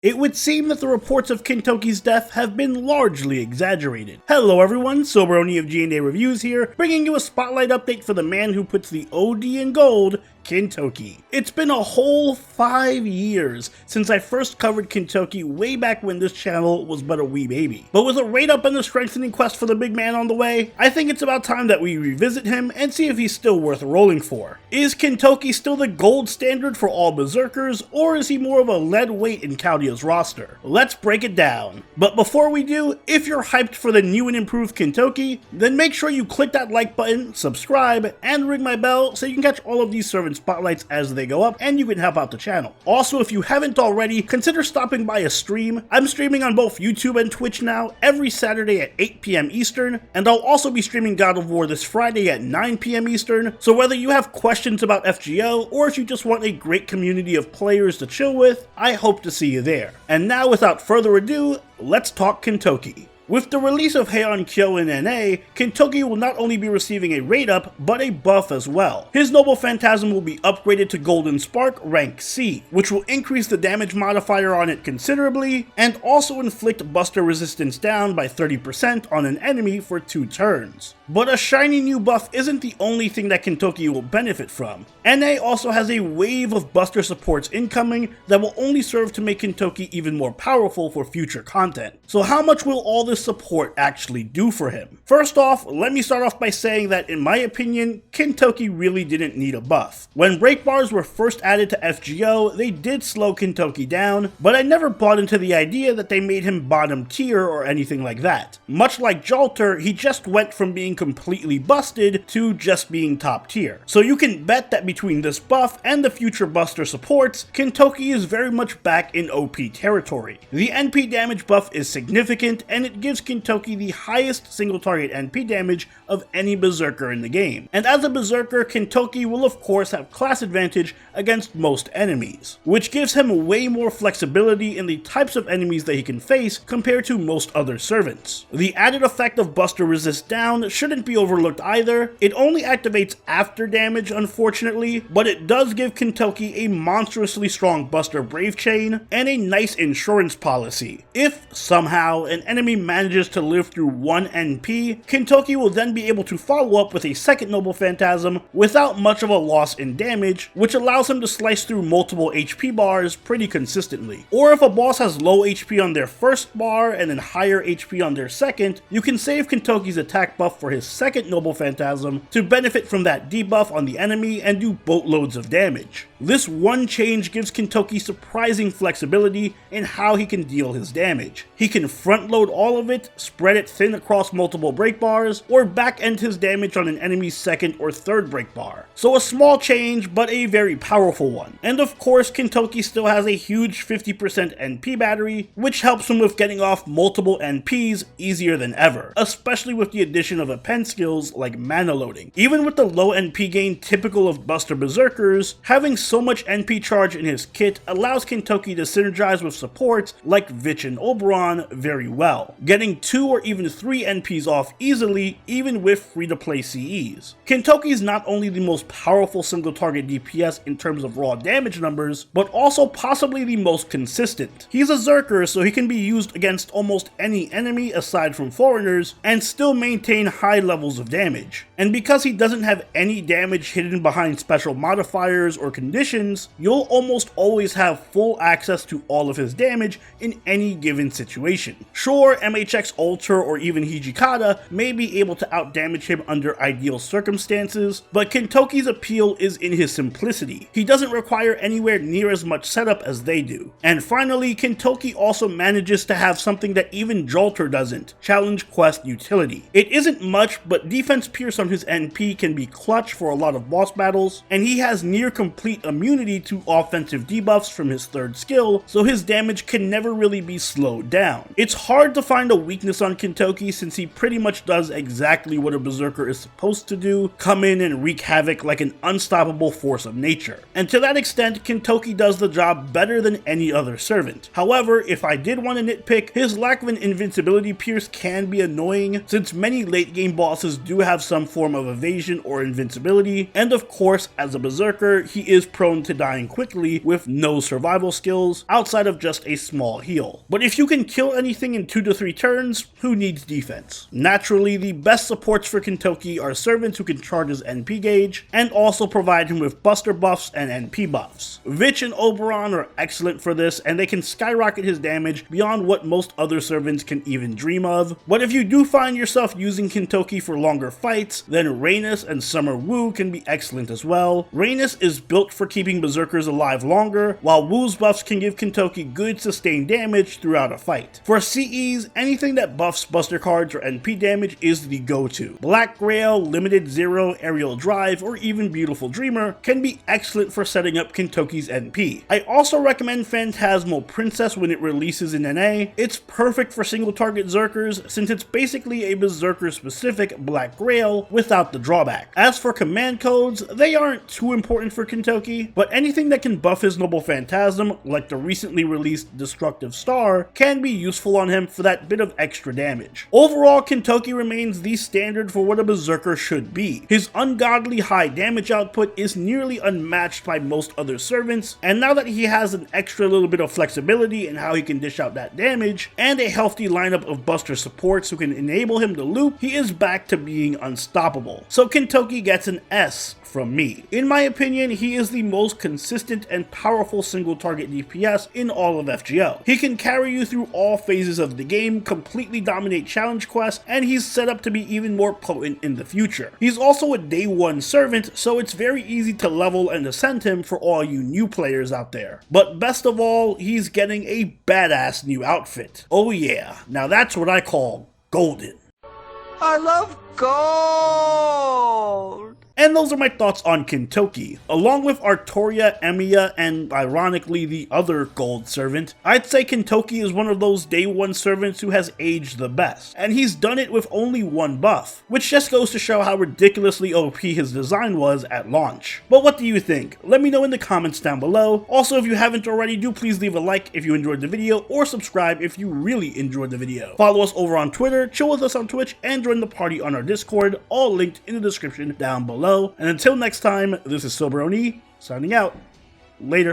It would seem that the reports of Kintoki's death have been largely exaggerated. Hello everyone, Soberoni of G&A Reviews here, bringing you a spotlight update for the man who puts the OD in gold, Kintoki. It's been a whole 5 years since I first covered Kintoki way back when this channel was but a wee baby. But with a rate up and a strengthening quest for the big man on the way, I think it's about time that we revisit him and see if he's still worth rolling for. Is Kintoki still the gold standard for all berserkers, or is he more of a lead weight in Caudia's roster? Let's break it down. But before we do, if you're hyped for the new and improved Kintoki, then make sure you click that like button, subscribe, and ring my bell so you can catch all of these servant spotlights as they go up, and you can help out the channel. Also, if you haven't already, consider stopping by a stream. I'm streaming on both YouTube and Twitch now every Saturday at 8 PM Eastern, and I'll also be streaming God of War this Friday at 9 PM Eastern, so whether you have questions about FGO, or if you just want a great community of players to chill with, I hope to see you there. And now, without further ado, let's talk Kintoki. With the release of Heian-kyo in NA, Kintoki will not only be receiving a rate up, but a buff as well. His Noble Phantasm will be upgraded to Golden Spark rank C, which will increase the damage modifier on it considerably, and also inflict Buster resistance down by 30% on an enemy for 2 turns. But a shiny new buff isn't the only thing that Kintoki will benefit from. NA also has a wave of Buster supports incoming that will only serve to make Kintoki even more powerful for future content. So how much will all this support actually do for him? First off, let me start off by saying that in my opinion, Kintoki really didn't need a buff. When break bars were first added to FGO, they did slow Kintoki down, but I never bought into the idea that they made him bottom tier or anything like that. Much like Jalter, he just went from being completely busted to just being top tier. So you can bet that between this buff and the future Buster supports, Kintoki is very much back in OP territory. The NP damage buff is significant, and it gives Kintoki the highest single target NP damage of any berserker in the game. And as a berserker, Kintoki will of course have class advantage against most enemies, which gives him way more flexibility in the types of enemies that he can face compared to most other servants. The added effect of Buster resist down shouldn't be overlooked either. It only activates after damage unfortunately, but it does give Kintoki a monstrously strong Buster Brave Chain and a nice insurance policy. If somehow an enemy manages to live through 1 NP, Kintoki will then be able to follow up with a second Noble Phantasm without much of a loss in damage, which allows him to slice through multiple HP bars pretty consistently. Or if a boss has low HP on their first bar and then higher HP on their second, you can save Kintoki's attack buff for his second Noble Phantasm to benefit from that debuff on the enemy and do boatloads of damage. This one change gives Kintoki surprising flexibility in how he can deal his damage. He can front load all of it, spread it thin across multiple break bars, or back end his damage on an enemy's second or third break bar. So a small change, but a very powerful one. And of course, Kintoki still has a huge 50% NP battery, which helps him with getting off multiple NPs easier than ever, especially with the addition of append skills like mana loading. Even with the low NP gain typical of Buster Berserkers, having so much NP charge in his kit allows Kintoki to synergize with supports like Vich and Oberon very well, getting 2 or even 3 NPs off easily even with free-to-play CEs. Kintoki is not only the most powerful single target DPS in terms of raw damage numbers, but also possibly the most consistent. He's a Zerker, so he can be used against almost any enemy aside from foreigners and still maintain high levels of damage. And because he doesn't have any damage hidden behind special modifiers or conditions, you'll almost always have full access to all of his damage in any given situation. Sure, MHX Ultra or even Hijikata may be able to outdamage him under ideal circumstances, but Kintoki's appeal is in his simplicity. He doesn't require anywhere near as much setup as they do. And finally, Kintoki also manages to have something that even Jalter doesn't: challenge quest utility. It isn't much, but defense pierce on his NP can be clutch for a lot of boss battles, and he has near complete immunity to offensive debuffs from his third skill, so his damage can never really be slowed down. It's hard to find find a weakness on Kintoki since he pretty much does exactly what a berserker is supposed to do, come in and wreak havoc like an unstoppable force of nature. And to that extent, Kintoki does the job better than any other servant. However, if I did want to nitpick, his lack of an invincibility pierce can be annoying since many late game bosses do have some form of evasion or invincibility, and of course, as a berserker, he is prone to dying quickly with no survival skills outside of just a small heal. But if you can kill anything in 2 to 3 turns, who needs defense? Naturally, the best supports for Kintoki are servants who can charge his NP gauge and also provide him with buster buffs and NP buffs. Vich and Oberon are excellent for this, and they can skyrocket his damage beyond what most other servants can even dream of. But if you do find yourself using Kintoki for longer fights, then Rhaenys and Summer Wu can be excellent as well. Rhaenys is built for keeping berserkers alive longer, while Wu's buffs can give Kintoki good sustained damage throughout a fight. For CEs, anything that buffs buster cards or NP damage is the go-to. Black Grail, Limited Zero, Aerial Drive, or even Beautiful Dreamer can be excellent for setting up Kintoki's NP. I also recommend Phantasmal Princess when it releases in NA. It's perfect for single target Zerkers since it's basically a berserker specific Black Grail without the drawback. As for command codes, they aren't too important for Kintoki, but anything that can buff his Noble Phantasm, like the recently released Destructive Star, can be useful on him for that bit of extra damage. Overall, Kintoki remains the standard for what a berserker should be. His ungodly high damage output is nearly unmatched by most other servants, and now that he has an extra little bit of flexibility in how he can dish out that damage, and a healthy lineup of buster supports who can enable him to loop, he is back to being unstoppable. So Kintoki gets an S from me. In my opinion, he is the most consistent and powerful single target DPS in all of FGO. He can carry you through all phases of the game, completely dominate challenge quests, and he's set up to be even more potent in the future. He's also a day 1 servant, so it's very easy to level and ascend him for all you new players out there. But best of all, he's getting a badass new outfit. Oh yeah, now that's what I call golden. I love gold! And those are my thoughts on Kintoki. Along with Artoria, Emiya, and ironically the other gold servant, I'd say Kintoki is one of those day 1 servants who has aged the best. And he's done it with only 1 buff, which just goes to show how ridiculously OP his design was at launch. But what do you think? Let me know in the comments down below. Also, if you haven't already, do please leave a like if you enjoyed the video, or subscribe if you really enjoyed the video. Follow us over on Twitter, chill with us on Twitch, and join the party on our Discord, all linked in the description down below. And until next time, this is Soberoni, signing out. Later.